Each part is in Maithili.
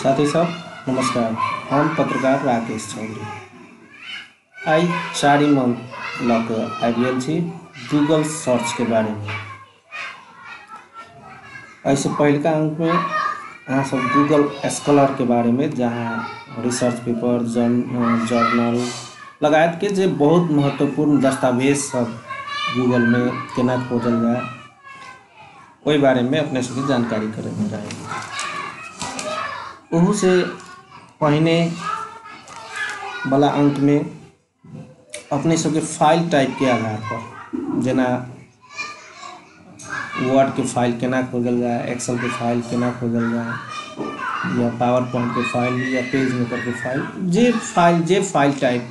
साथी सब नमस्कार। हम पत्रकार राकेश चौधरी आई 4 मंथ लग आबि छी गूगल सर्च के बारे में। ऐसे पहलका अंक में अहाँ सब गूगल स्कॉलर के बारे में, जहाँ रिसर्च पेपर जर्नल लगायत के जे बहुत महत्वपूर्ण दस्तावेज सब गूगल में केना खोजल जाए ओहि बारे में अपने सबके जानकारी करे में रहे। ओहू से पहले वाला अंक में अपने सबके फाइल टाइप के आधार पर, जना वर्ड के फाइल केना खोजल जाए, एक्सेल के फाइल केना खोजल जाए, या पावर पॉइंट के फाइल या पेज मेकर के फाइल, जे फाइल टाइप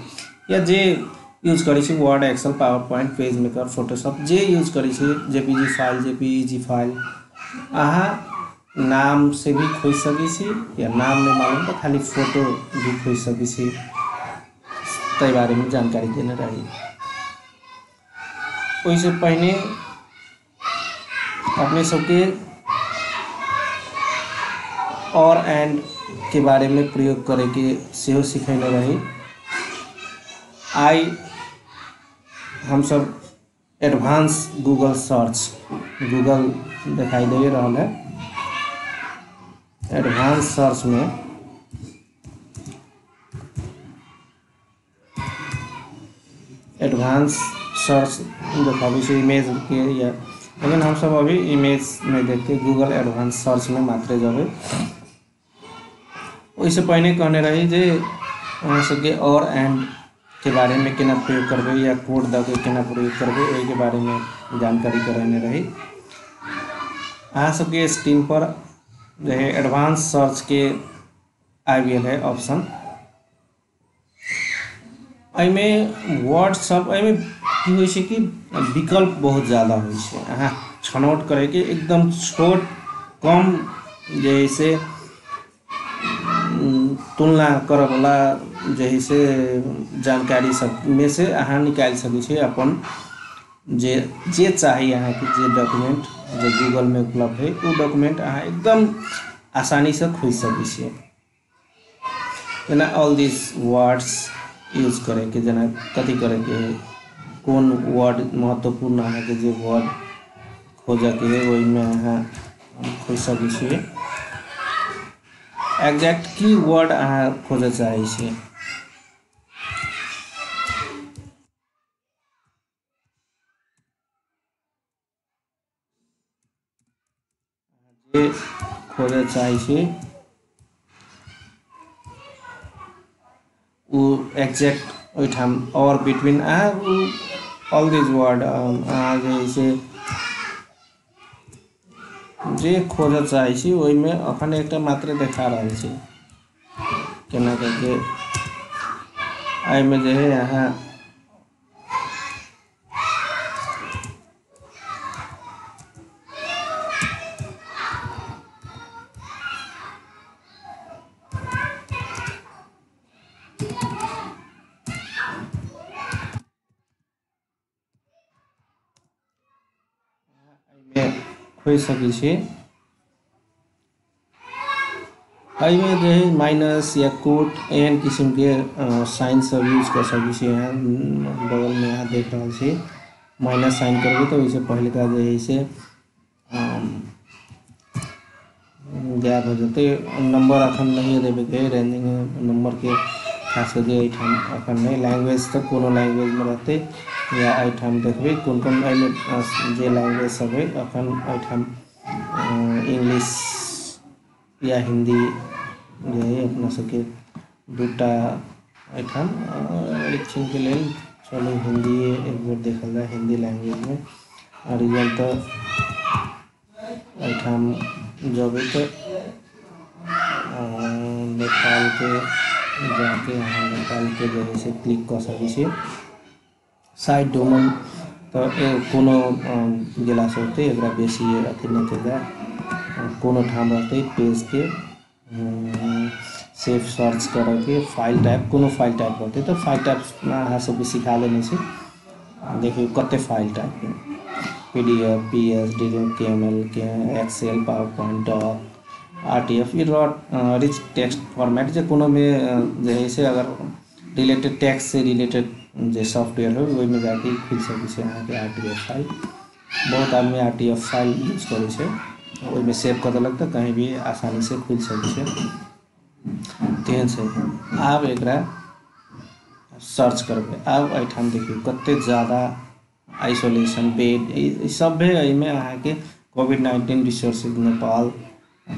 या जे यूज करै छी, Word, Excel, PowerPoint, PageMaker, Photoshop जे यूज करै छी, जेपीजी फाइल, जेपीईजी फाइल, अहाँ नाम से भी खोज सकै छी, या नाम नहीं मालूम तो खाली फोटो भी खोज सकै छी। तै बारे में जानकारी देने रही। ओइसे पहले अपने सबके और एंड के बारे में प्रयोग करे के सेहो सिखैले रही। आई हम सब एडवांस गूगल सर्च, गूगल दिखाई दे रहा है। एडवांस सर्च में एडवांस सर्च दिखावे से इमेज के, या लेकिन हम सब अभी इमेज में देखते गूगल एडवांस सर्च में मात्र जाबे। ओइसे पहले कहने रही जे अहाँ सबके और एंड के बारे में केना प्रयोग करबे, या कोड द के केना प्रयोग करबे, ओहि के बारे में जानकारी कराने रही। अहाँ सबके स्क्रीन पर जो है एडवांस सर्च के आबि गेल है ऑप्शन। में वर्ड सब में की होइ छै कि विकल्प बहुत ज़्यादा होइ छै। अहाँ छनौट करे के एकदम छोट कम जैसे तुलना करऽ वाला जैसे जानकारी सब में से अहाँ निकाल सकै छी अपन जे चाहिए अहाँ के, जे डॉक्यूमेंट जो गूगल में उपलब्ध है वो डॉक्यूमेंट अहाँ एकदम आसानी से खोज सकै छी। जना ऑल दिस वर्ड्स यूज करे के, जना कथी करे के है, कौन वर्ड महत्वपूर्ण अहाँ के जे वर्ड खोजे के है वही में अहाँ खोज सकै छी। एग्जैक्ट की वर्ड अहाँ खोजे चाहे छी। जे खोजे चाहे छी वो एग्जैक्ट ओइठाम और बिटवीन ऑल दिस वर्ड अहाँ जैसे जे खोजे चाहे छी ओहि में अखन एकटा मात्र देखा रहल छी। केना करके आई में जे है अहाँ खोज सकै छी। आई में जो है माइनस या कोट एन किस्म के साइन सब यूज कर सकै छी। यहाँ बगल में यहाँ देख रहा छी माइनस साइन करबे तो इससे पहले का जो है से गैप हो जाते। नंबर अखन नहीं देवे के, रेंजिंग नंबर के खास करके अखन नहीं। लैंग्वेज तो कोनो लैंग्वेज में रहते, या एठाम देखबे कोन कोन जे लैंग्वेज सब है अखन एठाम इंग्लिश या हिंदी जो है अपना सबके दूटा एठाम इलेक्शन के लिए चलो हिंदी एक बार देखल जाए। हिंदी लैंग्वेज में रिजल्ट तो एठाम जब तो नेपाल के जाके यहाँ नेपाल के जो है से क्लिक कर सकै छी। साइड डोमेन तो कोनो गेला से होते एकरा बेसी अथी नहीं चल कोनो ठाम रहते पेज के सेफ सर्च करे के फाइल टाइप, कोनो फाइल टाइप रहते तो फाइल टाइप अहाँ सब सिखा लेने से। देखिए कते फाइल टाइप है, पीडीएफ, पीएस, डीएमएल के, एक्सेल, पावर पॉइंट, डॉक, RTF ई रिच टेक्स्ट फॉर्मेट जो कोनो में जे है से अगर रिलेटेड टेक्स्ट से रिलेटेड जो सॉफ्टवेयर हो ओहि में जाके खुल सके अहाँ के RTF फाइल। बहुत आदमी RTF फाइल यूज करे छे, ओहि में सेव कर देलक तो कहीं भी आसानी से खुल सके तेहन से। आब एकरा सर्च करबे। आब एठाम देखिए कते ज़्यादा आइसोलेशन बेड सब है एहिमे अहाँ के कोविड-19 रिसोर्सेज नेपाल,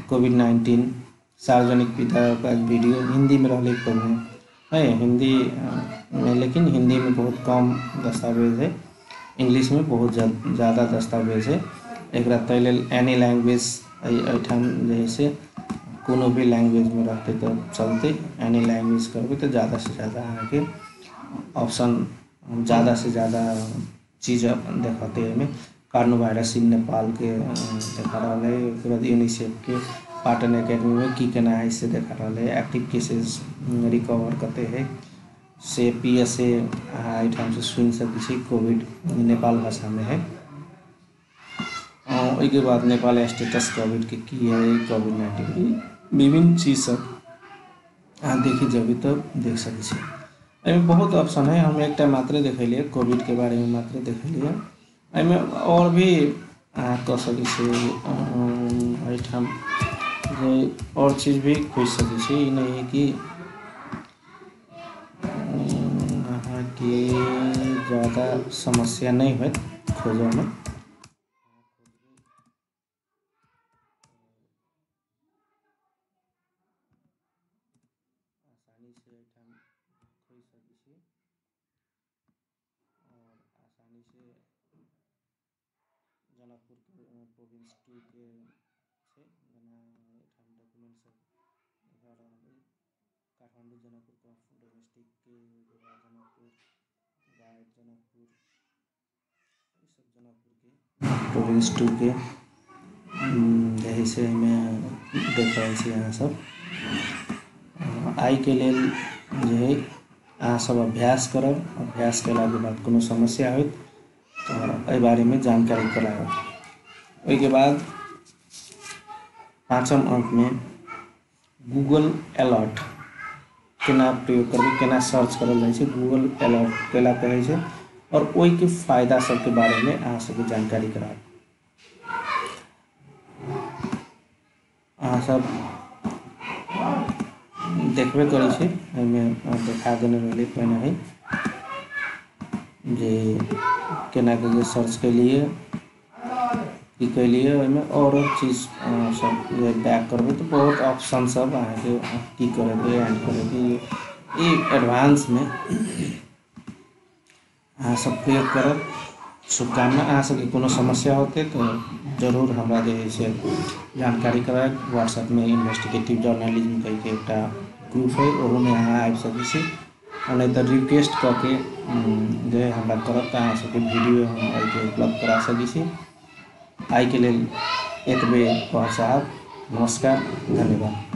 कोविड-19 सार्वजनिक विधा का वीडियो हिंदी में रहले है हिंदी में, लेकिन हिंदी में बहुत कम दस्तावेज है, इंग्लिश में बहुत ज़्यादा दस्तावेज है। एकरा तै लेल एनी लैंग्वेज एठाम जे से कोनो भी लैंग्वेज में रहते तो चलते। एनी लैंग्वेज करबे तो ज़्यादा से ज़्यादा अहाँ के ऑप्शन ज़्यादा से ज़्यादा चीज़ देखाते हैं। कार्नो वायरस इन नेपाल के देखा रहा है। उसके बाद यूनिसेफ के पाटन एकेडमी में की केना है इससे देखा रहा है। एक्टिव केसेस रिकवर करते हैं से PSA एठाम से सुन सके कोविड नेपाल भाषा में है। उसके बाद नेपाल स्टेटस कोविड के की है, कोविड-19 विभिन्न चीज़ सब अहाँ देखी जब तो देख सके। एहिमे बहुत ऑप्शन है, हम एक टाइम मात्र देखलिए कोविड के बारे में मात्र देखलिए। एहिमे और भी अहाँ कह सके एठाम और चीज़ भी खोज सके। ई नहीं है कि अहाँ के ज़्यादा समस्या नहीं हो खोजे में। आसानी से एठाम खोज सके और आसानी से जनकपुर प्रोविंस 2 के से एठाम डॉक्यूमेंट सब दिखा रहा है। काठमांडू जनकपुर का डोमेस्टिक के जनकपुर गाइड जनकपुर ये सब जनकपुर के प्रोविंस 2 के यही से हमें देख रहे हैं। यहाँ सब आई के लेल जे है अहाँ सब अभ्यास करब। अभ्यास कला के बाद कोनो समस्या हो तो एहि बारे में जानकारी कराएब। उसके बाद 5म अंक में गूगल अलर्ट केना प्रयोग करबे, केना सर्च करल जाए छै, गूगल अलर्ट केला कहै छै और ओहि के फायदा सब के बारे में अहाँ सबके जानकारी कराएब। अहाँ सब देखबे करै छै, एहिमे देखा देने रहले पहिने है जे केना के सर्च कैलिए की कैलिए। ओहिमे और चीज़ सब बैक करबे तो बहुत ऑप्शन सब अहाँ के की करेबे एंड करेबे ई एडवांस में अहाँ सब प्रयोग करब। शुभकामना। अहाँ सबके कोनो समस्या होते तो जरूर हमरा जे से जानकारी कराएब। व्हाट्सएप में इन्वेस्टिगेटिव जर्नलिज्म कह के एक ग्रुप है, ओहू में अहाँ आबि सकै छी। नहीं तो रिक्वेस्ट करके जो हमरा करब तो अहाँ सबके वीडियो हम एहिके उपलब्ध करा सकै छी। आई के लेल एतबे कहब साहब। नमस्कार, धन्यवाद।